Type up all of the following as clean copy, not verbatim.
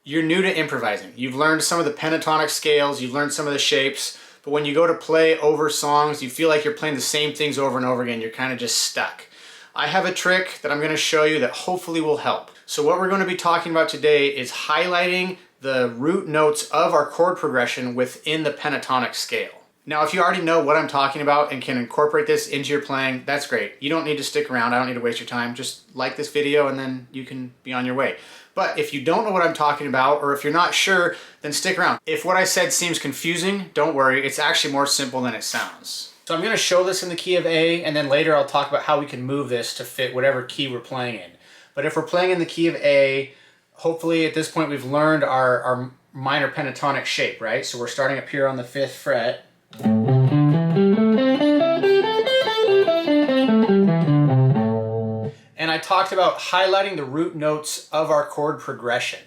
You're new to improvising. You've learned some of the pentatonic scales, you've learned some of the shapes, but when you go to play over songs, you feel like you're playing the same things over and over again. You're kind of just stuck. I have a trick that I'm going to show you that hopefully will help. So what we're going to be talking about today is highlighting the root notes of our chord progression within the pentatonic scale. Now, if you already know what I'm talking about and can incorporate this into your playing, that's great. You don't need to stick around. I don't need to waste your time. Just like this video and then you can be on your way. But if you don't know what I'm talking about, or if you're not sure, then stick around. If what I said seems confusing, don't worry. It's actually more simple than it sounds. So I'm going to show this in the key of A, and then later I'll talk about how we can move this to fit whatever key we're playing in. But if we're playing in the key of A, hopefully at this point we've learned our minor pentatonic shape, right? So we're starting up here on the 5th fret. And I talked about highlighting the root notes of our chord progression.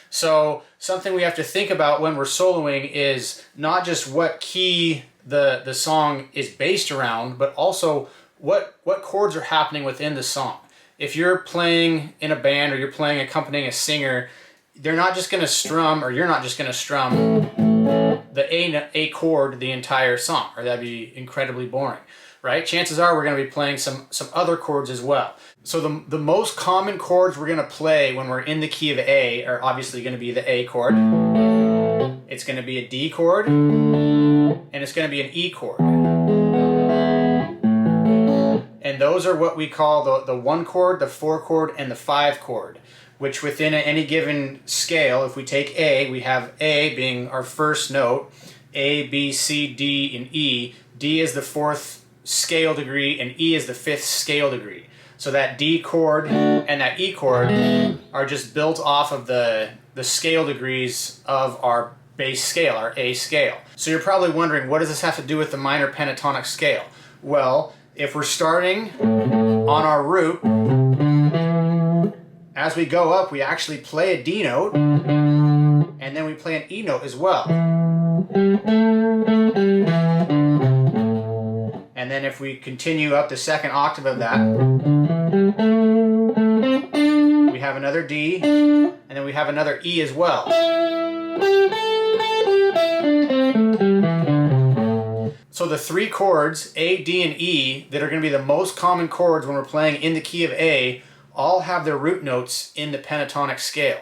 So something we have to think about when we're soloing is not just what key the song is based around, but also what chords are happening within the song. If you're playing in a band or you're playing accompanying a singer, they're not just going to strum, or you're not just going to strum the A chord the entire song, or that'd be incredibly boring, right? Chances are we're going to be playing some other chords as well. So the most common chords we're going to play when we're in the key of A are obviously going to be the A chord, it's going to be a D chord, and it's going to be an E chord. And those are what we call the 1 chord, the 4 chord, and the 5 chord, which within any given scale, if we take A, we have A being our first note, A, B, C, D, and E. D is the 4th scale degree, and E is the 5th scale degree. So that D chord and that E chord are just built off of the scale degrees of our bass scale, our A scale. So you're probably wondering, what does this have to do with the minor pentatonic scale? Well, if we're starting on our root, as we go up, we actually play a D note, and then we play an E note as well. And then if we continue up the 2nd octave of that, we have another D, and then we have another E as well. So the 3 chords, A, D, and E, that are going to be the most common chords when we're playing in the key of A, all have their root notes in the pentatonic scale.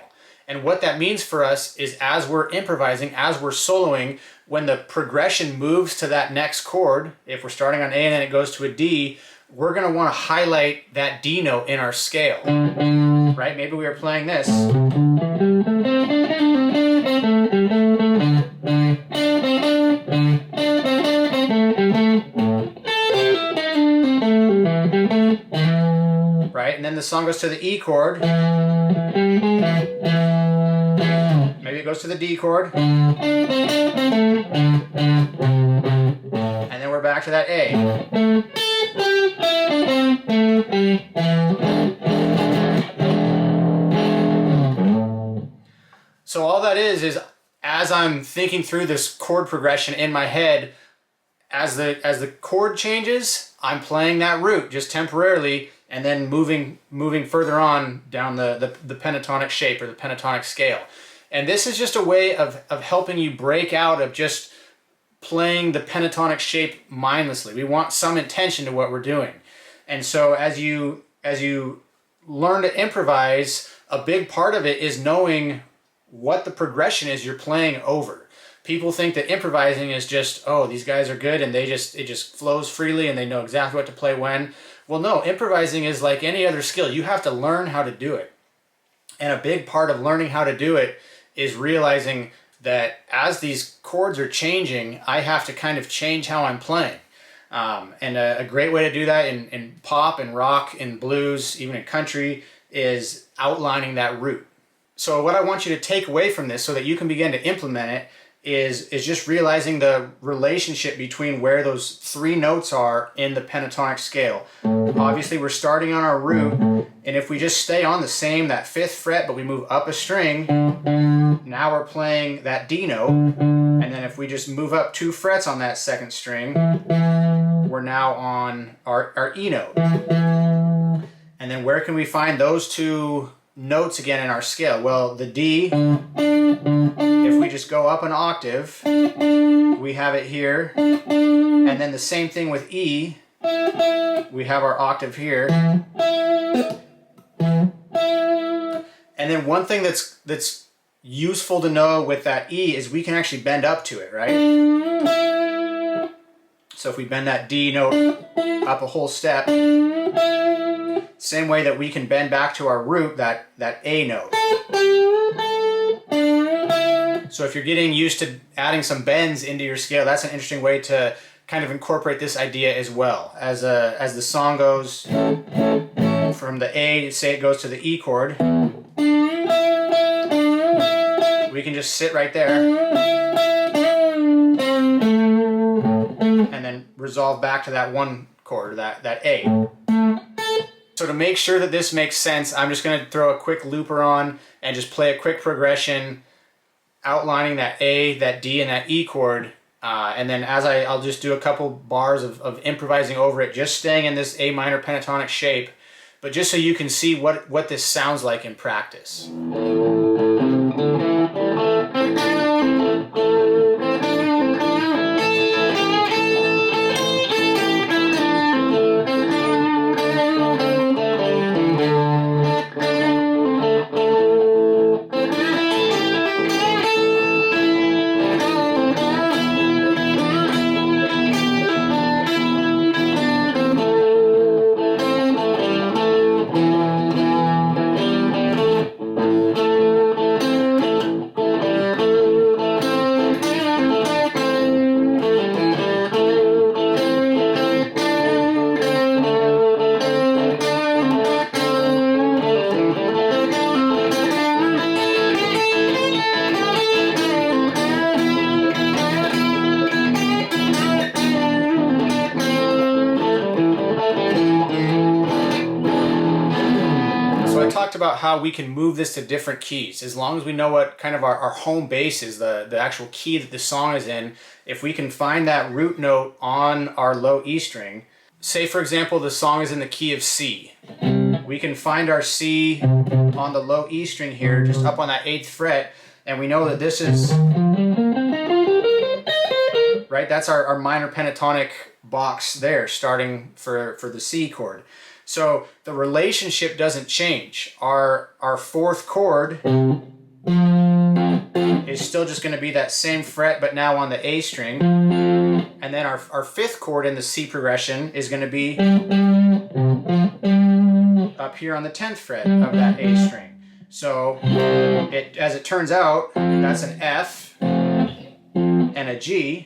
And what that means for us is, as we're improvising, as we're soloing, when the progression moves to that next chord, if we're starting on A and then it goes to a D, we're going to want to highlight that D note in our scale, right? Maybe we were playing this. Right? And then the song goes to the E chord. Maybe it goes to the D chord. And then we're back to that A. So all that is as I'm thinking through this chord progression in my head, as the chord changes, I'm playing that root just temporarily, and then moving further on down the pentatonic shape or the pentatonic scale. And this is just a way of helping you break out of just playing the pentatonic shape mindlessly. We want some intention to what we're doing. And so as you learn to improvise, a big part of it is knowing what the progression is you're playing over. People think that improvising is just, oh, these guys are good and it just flows freely and they know exactly what to play when. Well, no, improvising is like any other skill. You have to learn how to do it. And a big part of learning how to do it is realizing that as these chords are changing, I have to kind of change how I'm playing. And a great way to do that in pop and rock and blues, even in country, is outlining that root. So what I want you to take away from this so that you can begin to implement it is just realizing the relationship between where those 3 notes are in the pentatonic scale. Obviously we're starting on our root, and if we just stay on that 5th fret but we move up a string, now we're playing that D note, and then if we just move up 2 frets on that 2nd string, we're now on our E note. And then where can we find those two notes again in our scale? Well, the D, if we just go up an octave, we have it here. And then the same thing with E, we have our octave here. And then one thing that's useful to know with that E is we can actually bend up to it, right? So if we bend that D note up a whole step, same way that we can bend back to our root, that A note. So if you're getting used to adding some bends into your scale, that's an interesting way to kind of incorporate this idea as well. As the song goes from the A, say it goes to the E chord, we can just sit right there and then resolve back to that one chord, that A. So to make sure that this makes sense, I'm just going to throw a quick looper on and just play a quick progression outlining that A, that D, and that E chord. And then I'll just do a couple bars of improvising over it, just staying in this A minor pentatonic shape, but just so you can see what this sounds like in practice. About how we can move this to different keys as long as we know what kind of our home base is, the actual key that the song is in. If we can find that root note on our low E string, say for example the song is in the key of C, we can find our C on the low E string here, just up on that 8th fret, and we know that this is right, that's our minor pentatonic box there, starting for the C chord. So the relationship doesn't change. Our 4th chord is still just going to be that same fret, but now on the A string. And then our 5th chord in the C progression is going to be up here on the 10th fret of that A string. So as it turns out, that's an F and a G.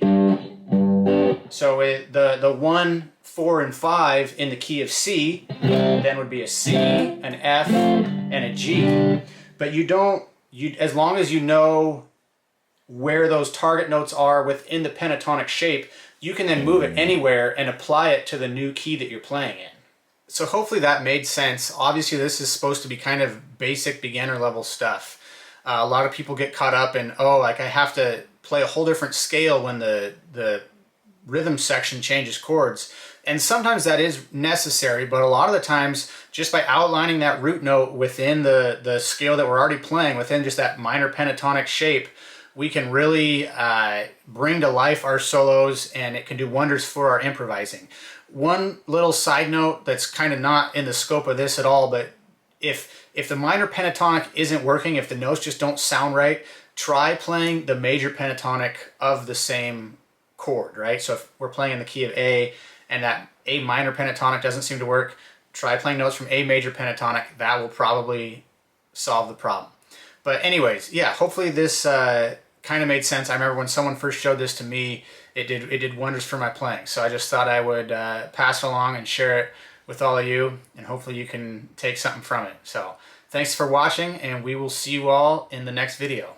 So the 1, 4, and 5 in the key of C then would be a C, an F, and a G. But as long as you know where those target notes are within the pentatonic shape, you can then move it anywhere and apply it to the new key that you're playing in. So hopefully that made sense. Obviously this is supposed to be kind of basic beginner level stuff. A lot of people get caught up in, oh, like I have to play a whole different scale when the rhythm section changes chords. And sometimes that is necessary, but a lot of the times, just by outlining that root note within the scale that we're already playing, within just that minor pentatonic shape, we can really bring to life our solos, and it can do wonders for our improvising. One little side note that's kind of not in the scope of this at all, but if the minor pentatonic isn't working, if the notes just don't sound right, try playing the major pentatonic of the same chord, right? So if we're playing in the key of A and that A minor pentatonic doesn't seem to work, try playing notes from A major pentatonic. That will probably solve the problem. But anyways, yeah, hopefully this kind of made sense. I remember when someone first showed this to me, it did wonders for my playing. So I just thought I would pass it along and share it with all of you, and hopefully you can take something from it. So thanks for watching, and we will see you all in the next video.